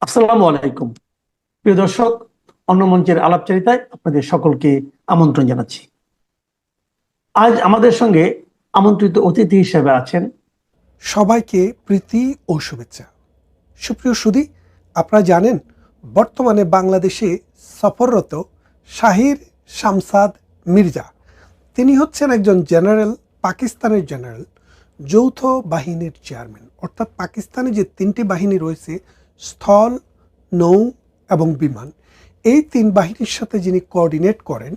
আসসালামু আলাইকুম। প্রিয় দর্শক, অন্য মঞ্চের আলাপচারিতায় আপনাদের সকলকে আমন্ত্রণ জানাচ্ছি। আজ আমাদের সঙ্গে আমন্ত্রিত অতিথি হিসেবে আছেন সবাইকে প্রীতি ও শুভেচ্ছা। সুপ্রিয় সুধী, আপনারা জানেন বর্তমানে বাংলাদেশে সফররত শাহির শামসাদ মির্জা। তিনি হচ্ছেন একজন জেনারেল, পাকিস্তানের জেনারেল, যৌথ বাহিনীর চেয়ারম্যান। অর্থাৎ পাকিস্তানে যে তিনটি বাহিনী রয়েছে, স্থল, নৌ এবং বিমান, এই তিন বাহিনীর সাথে যিনি কোঅর্ডিনেট করেন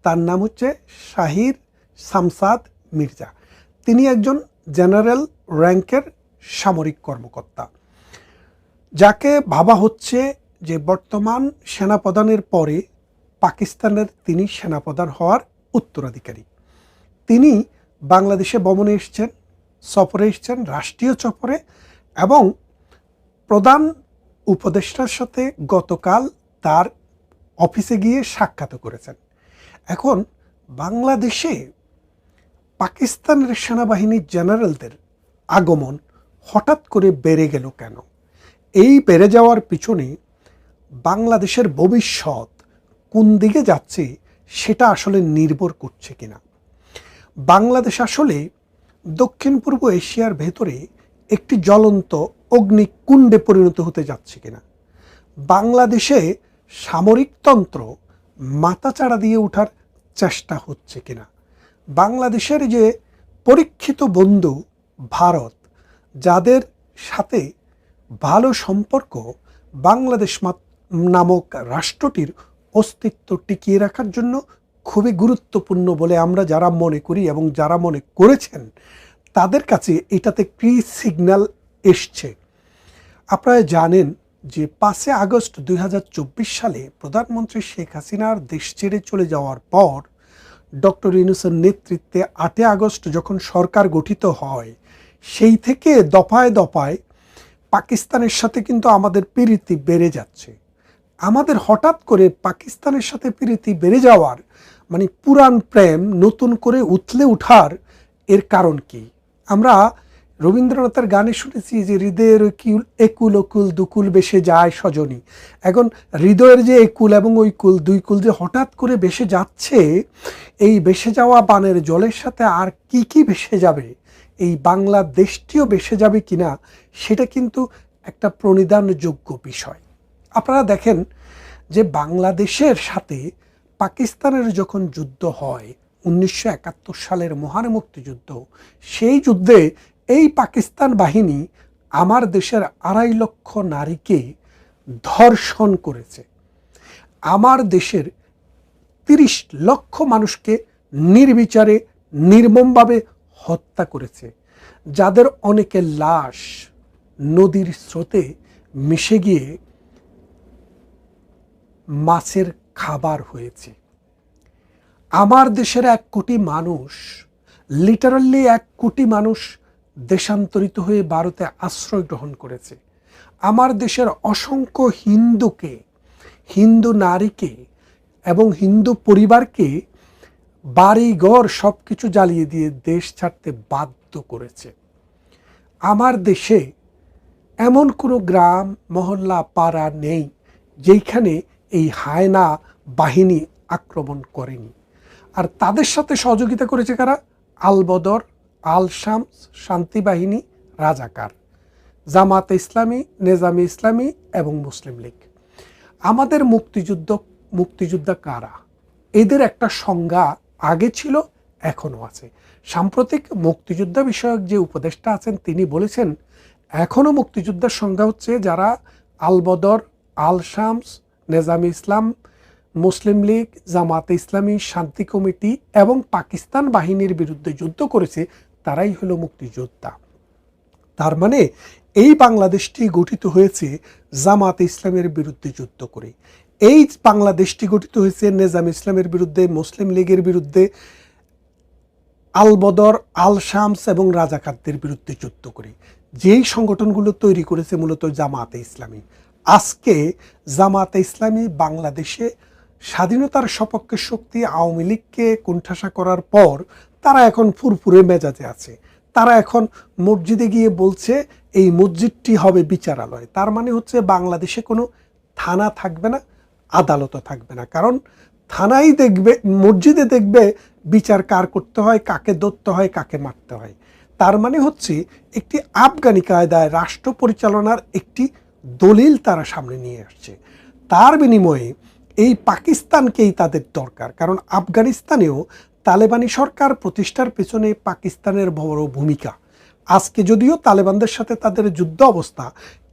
তার নাম হচ্ছে শাহির শামসাদ মির্জা। তিনি একজন জেনারেল র্যাঙ্কের সামরিক কর্মকর্তা, যাকে ভাবা হচ্ছে যে বর্তমান সেনাপ্রধানের পরে পাকিস্তানের তিনি সেনাপ্রধান হওয়ার উত্তরাধিকারী। তিনি বাংলাদেশে ভ্রমণে এসছেন, সফরে এসছেন, রাষ্ট্রীয় সফরে, এবং প্রধান উপদেষ্টার সাথে গতকাল তার অফিসে গিয়ে সাক্ষাৎ করেছেন। এখন বাংলাদেশে পাকিস্তানের সেনাবাহিনীর জেনারেলদের আগমন হঠাৎ করে বেড়ে গেল কেন? এই বেড়ে যাওয়ার পিছনে বাংলাদেশের ভবিষ্যৎ কোন দিকে যাচ্ছে সেটা আসলে নির্ভর করছে কিনা। বাংলাদেশ আসলে দক্ষিণ পূর্ব এশিয়ার ভেতরে একটি জ্বলন্ত অগ্নিকুণ্ডে পরিণত হতে যাচ্ছে কিনা। বাংলাদেশে সামরিকতন্ত্র মাথাচাড়া দিয়ে ওঠার চেষ্টা হচ্ছে কিনা। বাংলাদেশের যে পরীক্ষিত বন্ধু ভারত, যাদের সাথে ভালো সম্পর্ক বাংলাদেশ নামক রাষ্ট্রটির অস্তিত্ব টিকিয়ে রাখার জন্য খুবই গুরুত্বপূর্ণ বলে আমরা যারা মনে করি এবং যারা মনে করেছেন তাদের কাছে এটাতে কি সিগন্যাল এসছে। আপনারা জানেন যে 5 আগস্ট 2024 সালে প্রধানমন্ত্রী শেখ হাসিনার দেশ ছেড়ে চলে যাওয়ার পর ডক্টর ইউনূসের নেতৃত্বে 8 আগস্ট যখন সরকার গঠিত হয়, সেই থেকে দফায় দফায় পাকিস্তানের সাথে কিন্তু আমাদের প্রীতি বেড়ে যাচ্ছে। আমাদের হঠাৎ করে পাকিস্তানের সাথে প্রীতি বেড়ে যাওয়ার মানে পুরান প্রেম নতুন করে উথলে উঠার এর কারণ কি? আমরা রবীন্দ্রনাথের গানে শুনেছি যে হৃদয়ের একুল অকুল দুকুল বেসে যায় সজনী। এখন হৃদয়ের যে একুল এবং ওই কুল, দুই কুল যে হঠাৎ করে বেসে যাচ্ছে, এই বেসে যাওয়া বানের জলের সাথে আর কি কি ভেসে যাবে, এই বাংলাদেশটিও ভেসে যাবে কিনা, সেটা কিন্তু একটা প্রণিধানযোগ্য বিষয়। আপনারা দেখেন যে বাংলাদেশের সাথে পাকিস্তানের যখন যুদ্ধ হয় 1971 সালের মহান মুক্তিযুদ্ধ, সেই যুদ্ধে এই পাকিস্তান বাহিনী আমার দেশের 2.5 লক্ষ নারীকে ধর্ষণ করেছে। আমার দেশের 30 লক্ষ মানুষকে নির্বিচারে নির্মমভাবে হত্যা করেছে, যাদের অনেকের লাশ নদীর স্রোতে মিশে গিয়ে মাছের খাবার হয়েছে। আমার দেশের 1 কোটি মানুষ, লিটারালি 1 কোটি মানুষ দেশান্তরিত হয়ে ভারতে আশ্রয় গ্রহণ করেছে। আমার দেশের অসংখ্য হিন্দুকে, হিন্দু নারীকে এবং হিন্দু পরিবারকে বাড়িঘর সব কিছু জ্বালিয়ে দিয়ে দেশ ছাড়তে বাধ্য করেছে। আমার দেশে এমন কোনো গ্রাম, মহল্লা, পাড়া নেই যেখানে এই হায়না বাহিনী আক্রমণ করেনি। আর তাদের সাথে সহযোগিতা করেছে কারা? আলবদর, আল শামস, শান্তি বাহিনী, রাজাকার, জামাতে ইসলামী, নেজামে ইসলামী এবং মুসলিম লীগ। আমাদের মুক্তিযোদ্ধা কারা? এদের একটা সংজ্ঞা আগে ছিল, এখনও আছে। সাম্প্রতিক মুক্তিযোদ্ধা বিষয়ক যে উপদেষ্টা আছেন তিনি বলেছেন এখনও মুক্তিযোদ্ধার সংজ্ঞা হচ্ছে যারা আলবদর, আল শামস, নেজামে ইসলাম, মুসলিম লীগ, জামাতে ইসলামী, শান্তি কমিটি এবং পাকিস্তান বাহিনীর বিরুদ্ধে যুদ্ধ করেছে, তারাই হলো মুক্তিযোদ্ধা। তার মানে এই বাংলাদেশটি গঠিত হয়েছে জামাতে ইসলামের বিরুদ্ধে যুদ্ধ করে। এই বাংলাদেশটি গঠিত হয়েছে নেজাম ইসলামের বিরুদ্ধে, মুসলিম লীগের বিরুদ্ধে, আলবদর, আল শামস এবং রাজাকারদের বিরুদ্ধে যুদ্ধ করে। যেই সংগঠনগুলো তৈরি করেছে মূলত জামাতে ইসলামী। আজকে জামাতে ইসলামী বাংলাদেশে স্বাধীনতার সপক্ষে শক্তি আওয়ামী লীগকে কোণঠাসা করার পর তারা এখন ফুরফুরে মেজাজে আছে। তারা এখন মসজিদে গিয়ে বলছে এই মসজিদটি হবে বিচারালয়। তার মানে হচ্ছে বাংলাদেশে কোনো থানা থাকবে না, আদালতও থাকবে না। কারণ থানাই দেখবে, মসজিদে দেখবে বিচার কার করতে হয়, কাকে ধরতে হয়, কাকে মারতে হয়। তার মানে হচ্ছে একটি আফগানি কায়দায় রাষ্ট্র পরিচালনার একটি দলিল তারা সামনে নিয়ে আসছে। তার বিনিময়ে এই পাকিস্তানকেই তাদের দরকার। কারণ আফগানিস্তানেও তালেবানি সরকার প্রতিষ্ঠার পেছনে পাকিস্তানের বড় ভূমিকা। আজকে যদিও তালেবানদের সাথে তাদের যুদ্ধ অবস্থা,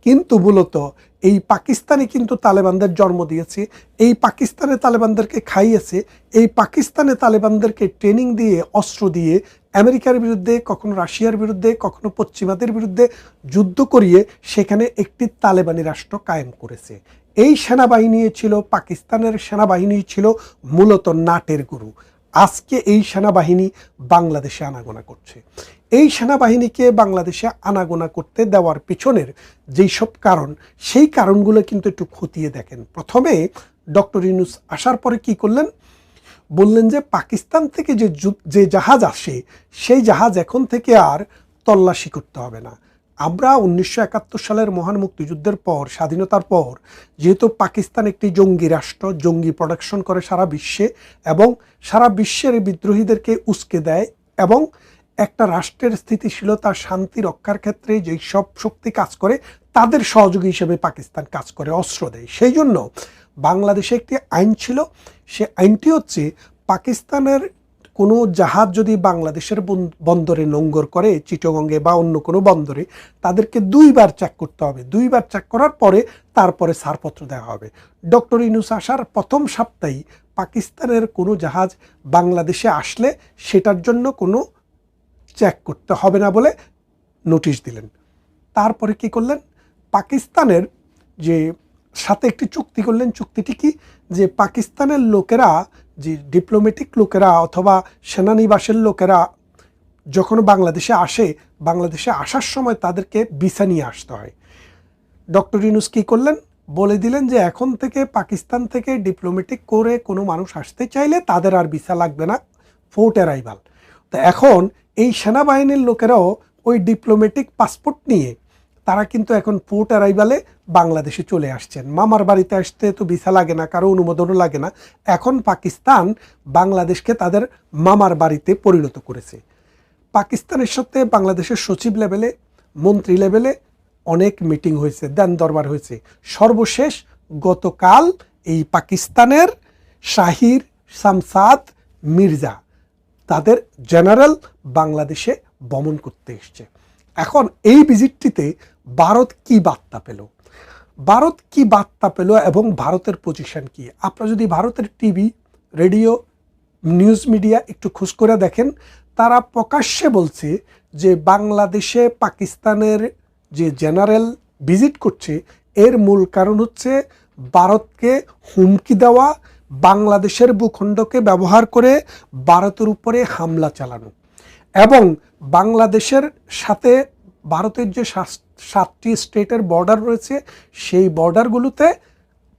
কিন্তু মূলত এই পাকিস্তানে কিন্তু তালেবানদের জন্ম দিয়েছে, এই পাকিস্তানে তালেবানদেরকে খাইয়েছে, এই পাকিস্তানে তালেবানদেরকে ট্রেনিং দিয়ে, অস্ত্র দিয়ে আমেরিকার বিরুদ্ধে, কখনো রাশিয়ার বিরুদ্ধে, কখনো পশ্চিমাদের বিরুদ্ধে যুদ্ধ করিয়ে সেখানে একটি তালেবানি রাষ্ট্র কায়েম করেছে। এই সেনাবাহিনী ছিল, পাকিস্তানের সেনাবাহিনী ছিল মূলত নাটের গুরু। আজকে এই সেনাবাহিনী বাংলাদেশে আনাগোনা করছে। এই সেনাবাহিনীকে বাংলাদেশে আনাগোনা করতে দেওয়ার পিছনের যেই সব কারণ, সেই কারণগুলো কিন্তু একটু খতিয়ে দেখেন। প্রথমে ডক্টর ইউনূস আসার পরে কি করলেন? বললেন যে পাকিস্তান থেকে যে জাহাজ আসে, সেই জাহাজ এখন থেকে আর তল্লাশি করতে হবে না। আমরা 1971 সালের মহান মুক্তিযুদ্ধের পর, স্বাধীনতার পর, যেহেতু পাকিস্তান একটি জঙ্গি রাষ্ট্র, জঙ্গি প্রোডাকশন করে সারা বিশ্বে এবং সারা বিশ্বের বিদ্রোহীদেরকে উস্কে দেয়, এবং একটা রাষ্ট্রের স্থিতিশীলতা, শান্তি রক্ষার ক্ষেত্রে যেই সব শক্তি কাজ করে তাদের সহযোগী হিসেবে পাকিস্তান কাজ করে, অস্ত্র দেয়। সেই জন্য বাংলাদেশে একটি আইন ছিল, সে আইনটি হচ্ছে পাকিস্তানের কোনো জাহাজ যদি বাংলাদেশের বন্দরে নোঙ্গর করে, চিটাগংয়ে বা অন্য কোনো বন্দরে, তাদেরকে 2 বার চেক করতে হবে। 2 বার চেক করার পরে তারপরে ছাড়পত্র দেওয়া হবে। ডক্টর ইউনূস আসার প্রথম সপ্তাহেই পাকিস্তানের কোনো জাহাজ বাংলাদেশে আসলে সেটার জন্য কোনো চেক করতে হবে না বলে নোটিশ দিলেন। তারপরে কি করলেন? পাকিস্তানের যে সাথে একটি চুক্তি করলেন। চুক্তিটি কি? যে পাকিস্তানের লোকেরা, যে ডিপ্লোম্যাটিক লোকেরা অথবা সেনানিবাসের লোকেরা যখন বাংলাদেশে আসে, বাংলাদেশে আসার সময় তাদেরকে ভিসা নিয়ে আসতে হয়। ডক্টর ইউনূস কি করলেন? বলে দিলেন যে এখন থেকে পাকিস্তান থেকে ডিপ্লোম্যাটিক করে কোনো মানুষ আসতে চাইলে তাদের আর ভিসা লাগবে না, ফোর্ট অ্যারাইভাল। তো এখন এই সেনাবাহিনীর লোকেরাও ওই ডিপ্লোম্যাটিক পাসপোর্ট নিয়ে তারা কিন্তু এখন পোর্ট অ্যারাইভালে বাংলাদেশে চলে আসছেন। মামার বাড়িতে আসতে তো ভিসা লাগে না, কারো অনুমোদনও লাগে না। এখন পাকিস্তান বাংলাদেশকে তাদের মামার বাড়িতে পরিণত করেছে। পাকিস্তানের সাথে বাংলাদেশের সচিব লেভেলে, মন্ত্রী লেভেলে অনেক মিটিং হয়েছে, দেন দরবার হয়েছে। সর্বশেষ গতকাল এই পাকিস্তানের শাহির শামসাদ মির্জা, তাদের জেনারেল, বাংলাদেশে ভ্রমণ করতে এসছে। এখন এই ভিজিটটিতে ভারত কি বার্তা পেল, ভারত কি বার্তা পেল এবং ভারতের পজিশন কি? আপনারা যদি ভারতের টিভি, রেডিও, নিউজ মিডিয়া একটু খোঁজ করে দেখেন, তারা প্রকাশ্যে বলছে যে বাংলাদেশে পাকিস্তানের যে জেনারেল ভিজিট করছে, এর মূল কারণ হচ্ছে ভারতকে হুমকি দেওয়া, বাংলাদেশের ভূখণ্ডকে ব্যবহার করে ভারতের উপরে হামলা চালানো, এবং বাংলাদেশের সাথে ভারতের যে 7টি স্টেটের বর্ডার রয়েছে, সেই বর্ডারগুলোতে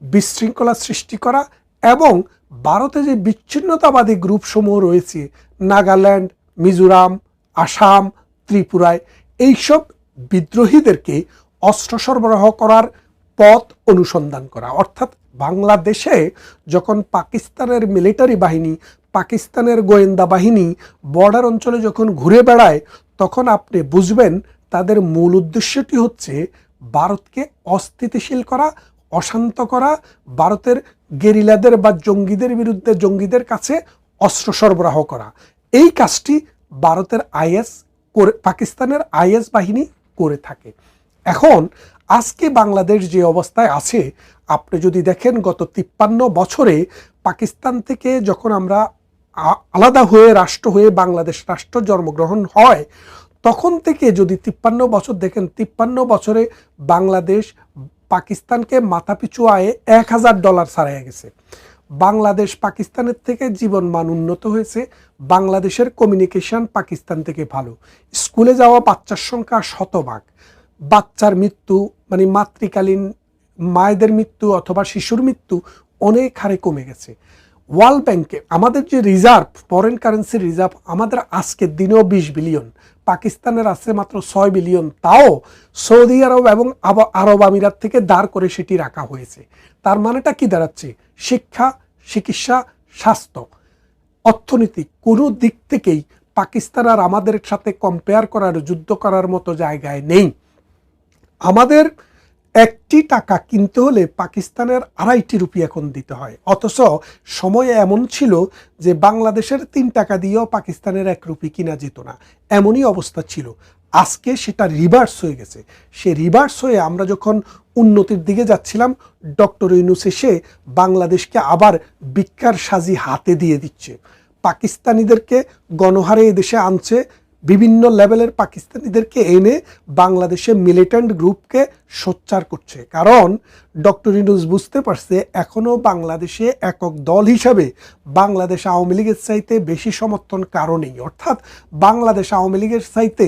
বিশৃঙ্খলা সৃষ্টি করা, এবং ভারতে যে বিচ্ছিন্নতাবাদী গ্রুপসমূহ রয়েছে, নাগাল্যান্ড, মিজোরাম, আসাম, ত্রিপুরায়, এইসব বিদ্রোহীদেরকে অস্ত্র সরবরাহ করার পথ অনুসন্ধান করা। অর্থাৎ বাংলাদেশে যখন পাকিস্তানের মিলিটারি বাহিনী, পাকিস্তানের গোয়েন্দা বাহিনী বর্ডার অঞ্চলে যখন ঘুরে বেড়ায়, তখন আপনি বুঝবেন তাদের মূল উদ্দেশ্যটি হচ্ছে ভারতকে অস্থিতিশীল করা, অশান্ত করা, ভারতের গেরিলাদের বা জঙ্গিদের বিরুদ্ধে, জঙ্গিদের কাছে অস্ত্র সরবরাহ করা। এই কাজটি ভারতের আইএস করে, পাকিস্তানের আইএস বাহিনী করে থাকে। এখন আজকে বাংলাদেশ যে অবস্থায় আছে, আপনি যদি দেখেন গত 53 বছরে পাকিস্তান থেকে যখন আমরা আলাদা হয়ে রাষ্ট্র হয়ে বাংলাদেশ রাষ্ট্র জন্মগ্রহণ হয়, তখন থেকে যদি 53 বছর দেখেন, 53 বছরে বাংলাদেশ পাকিস্তানকে মাথাপিছু আয়ে $1000 ছাড়িয়ে গেছে। বাংলাদেশ পাকিস্তানের থেকে জীবনমান উন্নত হয়েছে, বাংলাদেশের কমিউনিকেশন পাকিস্তান থেকে ভালো, স্কুলে যাওয়া বাচ্চার সংখ্যা শতভাগ, বাচ্চার মৃত্যু মানে মাতৃকালীন মায়েদের মৃত্যু অথবা শিশুর মৃত্যু অনেক হারে কমে গেছে। ওয়ার্ল্ড ব্যাংকে আমাদের যে রিজার্ভ, ফরেন কারেন্সির রিজার্ভ আমাদের আজকের দিনেও 20 বিলিয়ন, পাকিস্তানের আছে মাত্র 6 বিলিয়ন, তাও সৌদি আরব এবং আরব আমিরাত থেকে দাঁড় করে সেটি রাখা হয়েছে। তার মানেটা কি দাঁড়াচ্ছে? শিক্ষা, চিকিৎসা, স্বাস্থ্য, অর্থনীতি কোনো দিক থেকেই পাকিস্তান আর আমাদের সাথে কম্পেয়ার করার, যুদ্ধ করার মতো জায়গায় নেই। আমাদের একটি টাকা কিনতে হলে পাকিস্তানের 2.5 রুপি এখন দিতে হয়, অথচ সময়ে এমন ছিল যে বাংলাদেশের 3 টাকা দিয়েও পাকিস্তানের 1 রুপি কিনা যেত না, এমনই অবস্থা ছিল। আজকে সেটা রিভার্স হয়ে গেছে। সে রিভার্স হয়ে আমরা যখন উন্নতির দিকে যাচ্ছিলাম, ডক্টর ইউনূস এসে বাংলাদেশকে আবার ভিক্ষার সাজি হাতে দিয়ে দিচ্ছে। পাকিস্তানিদেরকে গণহারে এদেশে আনছে, বিভিন্ন লেভেলের পাকিস্তানিদেরকে এনে বাংলাদেশে মিলিটেন্ট গ্রুপকে সোচ্চার করছে। কারণ ডক্টর ইউনূস বুঝতে পারছে এখনও বাংলাদেশে একক দল হিসাবে বাংলাদেশ আওয়ামী লীগের চাইতে বেশি সমর্থন কারো নেই। অর্থাৎ বাংলাদেশ আওয়ামী লীগের চাইতে,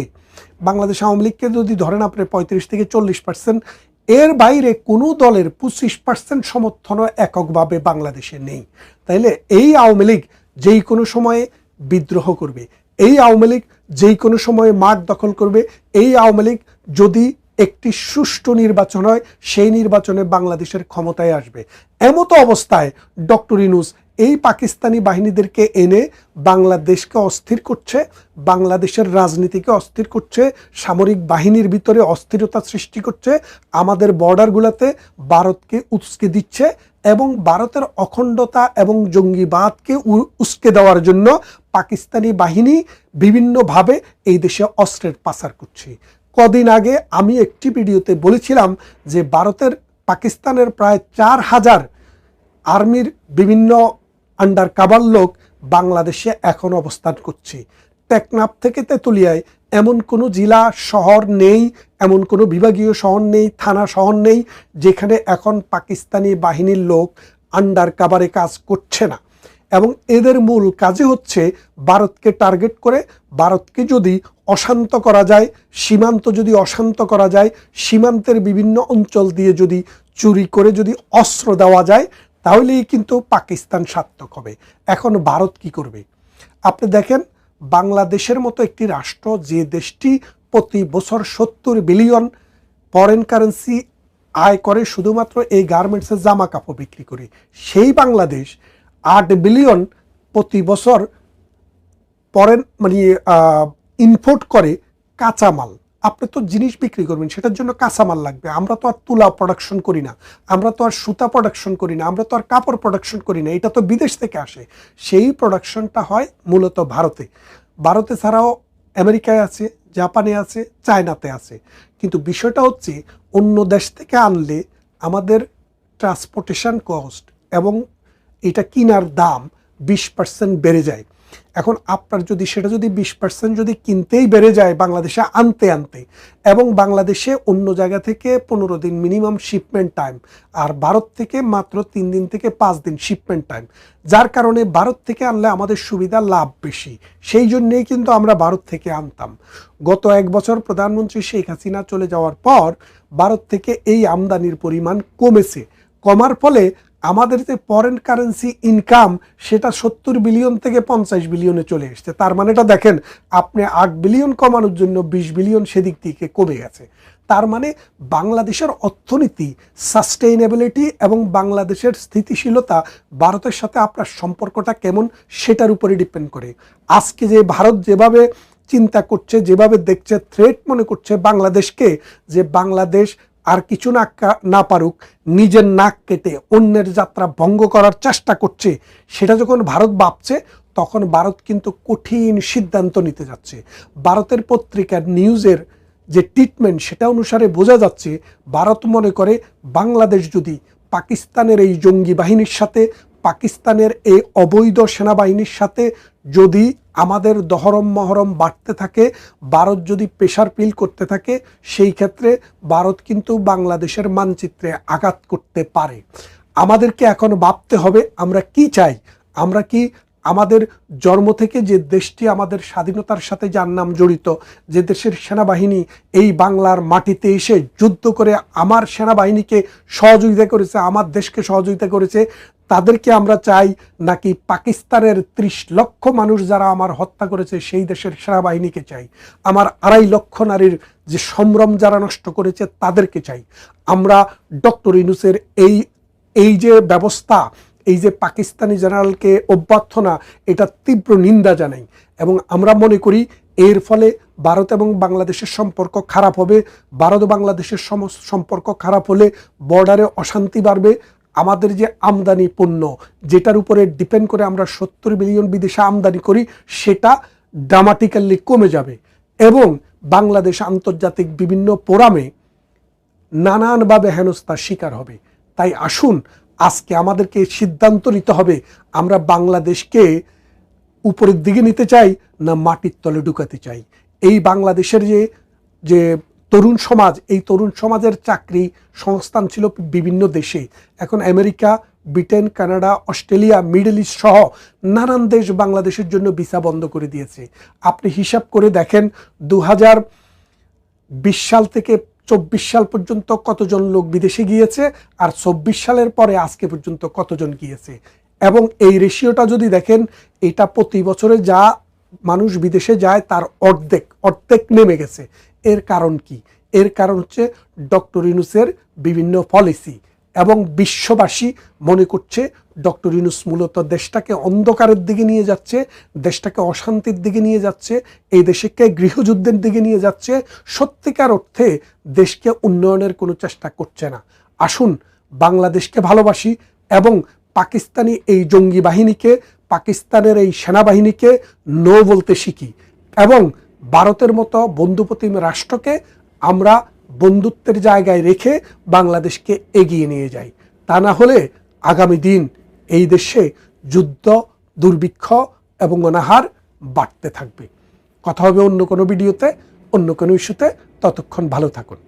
বাংলাদেশ আওয়ামী লীগকে যদি ধরেন আপনি 35 থেকে 40%, এর বাইরে কোনো দলের 25% সমর্থনও এককভাবে বাংলাদেশে নেই। তাইলে এই আওয়ামী লীগ যেই কোনো সময়ে বিদ্রোহ করবে, এই আওয়ামী লীগ যেই কোনো সময়ে মাঠ দখল করবে, এই আওয়ামী লীগ যদি একটি সুষ্ঠু নির্বাচন হয় সেই নির্বাচনে বাংলাদেশের ক্ষমতায় আসবে। এমতো অবস্থায় ডক্টর ইউনূস এই পাকিস্তানি বাহিনীদেরকে এনে বাংলাদেশকে অস্থির করছে, বাংলাদেশের রাজনীতিকে অস্থির করছে, সামরিক বাহিনীর ভিতরে অস্থিরতা সৃষ্টি করছে, আমাদের বর্ডারগুলোতে ভারতকে উস্কে দিচ্ছে এবং ভারতের অখণ্ডতা এবং জঙ্গিবাদকে উস্কে দেওয়ার জন্য পাকিস্তানি বাহিনী বিভিন্নভাবে এই দেশে অস্ত্রের পাচার করছে। কদিন আগে আমি একটি ভিডিওতে বলেছিলাম যে ভারতের, পাকিস্তানের প্রায় 4000 আর্মির বিভিন্ন আন্ডার কাভার লোক বাংলাদেশে এখন অবস্থান করছে। টেকনাফ থেকে তেঁতুলিয়ায় এমন কোনো জেলা শহর নেই, এমন কোনো বিভাগীয় শহর নেই, থানা শহর নেই যেখানে এখন পাকিস্তানি বাহিনীর লোক আন্ডার কাভারে কাজ করছে না। এবং এদের মূল কাজে হচ্ছে ভারতকে টার্গেট করে, ভারতকে যদি অশান্ত করা যায়, সীমান্ত যদি অশান্ত করা যায়, সীমান্তের বিভিন্ন অঞ্চল দিয়ে যদি চুরি করে যদি অস্ত্র দেওয়া যায়, তাহলেই কিন্তু পাকিস্তান সার্থক হবে। এখন ভারত কি করবে? আপনি দেখেন, বাংলাদেশের মতো একটি রাষ্ট্র, যে দেশটি প্রতি বছর 70 বিলিয়ন ফরেন কারেন্সি আয় করে শুধুমাত্র এই গার্মেন্টসের জামা কাপড় বিক্রি করে, সেই বাংলাদেশ 8 বিলিয়ন প্রতি বছর ইম্পোর্ট করে কাঁচামাল। আপনি তো জিনিস বিক্রি করবেন, সেটার জন্য কাঁচামাল লাগবে। আমরা তো আর তুলা প্রোডাকশন করি না, আমরা তো আর সুতা প্রোডাকশন করি না, আমরা তো আর কাপড় প্রোডাকশন করি না, এটা তো বিদেশ থেকে আসে। সেই প্রোডাকশনটা হয় মূলত ভারতে। ভারতে ছাড়াও আমেরিকায় আছে, জাপানে আছে, চায়নাতে আছে। কিন্তু বিষয়টা হচ্ছে অন্য দেশ থেকে আনলে আমাদের ট্রান্সপোর্টেশন কস্ট এবং এটা কিনার দাম 20% বেড়ে যায়। এখন আপনার যদি সেটা যদি 20% যদি কিনতেই বেড়ে যায় বাংলাদেশে আনতে আনতে, এবং বাংলাদেশে অন্য জায়গা থেকে 15 দিন মিনিমাম শিপমেন্ট টাইম, আর ভারত থেকে মাত্র 3 দিন থেকে 5 দিন শিপমেন্ট টাইম, যার কারণে ভারত থেকে আনলে আমাদের সুবিধা, লাভ বেশি। সেই জন্যেই কিন্তু আমরা ভারত থেকে আনতাম। গত 1 বছর প্রধানমন্ত্রী শেখ হাসিনা চলে যাওয়ার পর ভারত থেকে এই আমদানির পরিমাণ কমেছে। কমার ফলে আমাদের যে ফরেন কারেন্সি ইনকাম সেটা 70 বিলিয়ন থেকে 50 বিলিয়নে চলে এসছে। তার মানেটা দেখেন, আপনি 8 বিলিয়ন কমানোর জন্য 20 বিলিয়ন সেদিক থেকে কমে গেছে। তার মানে বাংলাদেশের অর্থনীতি, সাস্টেইনেবিলিটি এবং বাংলাদেশের স্থিতিশীলতা ভারতের সাথে আপনার সম্পর্কটা কেমন সেটার উপরে ডিপেন্ড করে। আজকে যে ভারত যেভাবে চিন্তা করছে, যেভাবে দেখছে, থ্রেট মনে করছে বাংলাদেশকে, যে বাংলাদেশ আর কিছু না পারুক, নিজের নাক কেটে অন্যের যাত্রা ভঙ্গ করার চেষ্টা করছে, সেটা যখন ভারত ভাবছে, তখন ভারত কিন্তু কঠিন সিদ্ধান্ত নিতে যাচ্ছে। ভারতের পত্রিকার নিউজের যে ট্রিটমেন্ট সেটা অনুসারে বোঝা যাচ্ছে ভারত মনে করে বাংলাদেশ যদি পাকিস্তানের এই জঙ্গি বাহিনীর সাথে, পাকিস্তানের এই অবৈধ সেনাবাহিনীর সাথে যদি আমাদের দহরম মহরম বাড়তে থাকে, ভারত যদি প্রেশার ফিল করতে থাকে, সেই ক্ষেত্রে ভারত কিন্তু বাংলাদেশের মানচিত্রে আঘাত করতে পারে। আমাদেরকে এখন ভাবতে হবে আমরা কি চাই। আমরা কি আমাদের জন্ম থেকে যে দেশটি আমাদের স্বাধীনতার সাথে যার নাম জড়িত, যে দেশের সেনাবাহিনী এই বাংলার মাটিতে এসে যুদ্ধ করে আমার সেনাবাহিনীকে সহযোগিতা করেছে, আমার দেশকে সহযোগিতা করেছে, তাদেরকে আমরা চাই, নাকি পাকিস্তানের 30 লক্ষ মানুষ যারা আমার হত্যা করেছে সেই দেশের সেনাবাহিনীকে চাই? আমার 2.5 লক্ষ নারীর যে সম্ভ্রম যারা নষ্ট করেছে তাদেরকে চাই? আমরা ডক্টর ইউনূসের এই যে ব্যবস্থা, এই যে পাকিস্তানি জেনারেলকে অভ্যর্থনা, এটা তীব্র নিন্দা জানাই। এবং আমরা মনে করি এর ফলে ভারত এবং বাংলাদেশের সম্পর্ক খারাপ হবে। ভারত ও বাংলাদেশের সম্পর্ক খারাপ হলে বর্ডারে অশান্তি বাড়বে। আমাদের যে আমদানি পণ্য, যেটার উপরে ডিপেন্ড করে আমরা 70 বিলিয়ন বিদেশে আমদানি করি, সেটা ড্রামাটিক্যালি কমে যাবে এবং বাংলাদেশ আন্তর্জাতিক বিভিন্ন ফোরামে নানানভাবে হেনস্থার শিকার হবে। তাই আসুন, আজকে আমাদেরকে সিদ্ধান্ত নিতে হবে, আমরা বাংলাদেশকে উপরের দিকে নিতে চাই না মাটির তলে ঢুকাতে চাই। এই বাংলাদেশের যে তরুণ সমাজ, এই তরুণ সমাজের চাকরি সংস্থান ছিল বিভিন্ন দেশে, এখন America, Britain, Canada, Australia, middle east সহ নানান দেশ বাংলাদেশের জন্য ভিসা বন্ধ করে দিয়েছে। আপনি হিসাব করে দেখেন 2020 সাল থেকে 24 সাল পর্যন্ত কতজন লোক বিদেশে গিয়েছে, আর 24 সালের পরে আজকে পর্যন্ত কতজন গিয়েছে। এবং এই রেশিওটা যদি দেখেন, এটা প্রতি বছরে যা মানুষ বিদেশে যায় তার অর্ধেক নেমে গেছে। এর কারণ কি? এর কারণ হচ্ছে ডক্টর ইউনূসের বিভিন্ন পলিসি, এবং বিশ্ববাসী মনে করছে ডক্টর ইউনূস মূলত দেশটাকে অন্ধকারের দিকে নিয়ে যাচ্ছে, দেশটাকে অশান্তির দিকে নিয়ে যাচ্ছে, এই দেশকে গৃহযুদ্ধের দিকে নিয়ে যাচ্ছে, সত্যিকার অর্থে দেশকে উন্নয়নের কোনো চেষ্টা করছে না। আসুন বাংলাদেশকে ভালোবাসি এবং পাকিস্তানি এই জঙ্গি বাহিনীকে, পাকিস্তানের এই সেনাবাহিনীকে নো বলতে শিখি, এবং ভারতের মতো বন্ধুপ্রতিম রাষ্ট্রকে আমরা বন্ধুত্বের জায়গায় রেখে বাংলাদেশকে এগিয়ে নিয়ে যাই। তা না হলে আগামী দিন এই দেশে যুদ্ধ, দুর্ভিক্ষ এবং অনাহার বাড়তে থাকবে। কথা হবে অন্য কোনো ভিডিওতে, অন্য কোনো ইস্যুতে। ততক্ষণ ভালো থাকুন।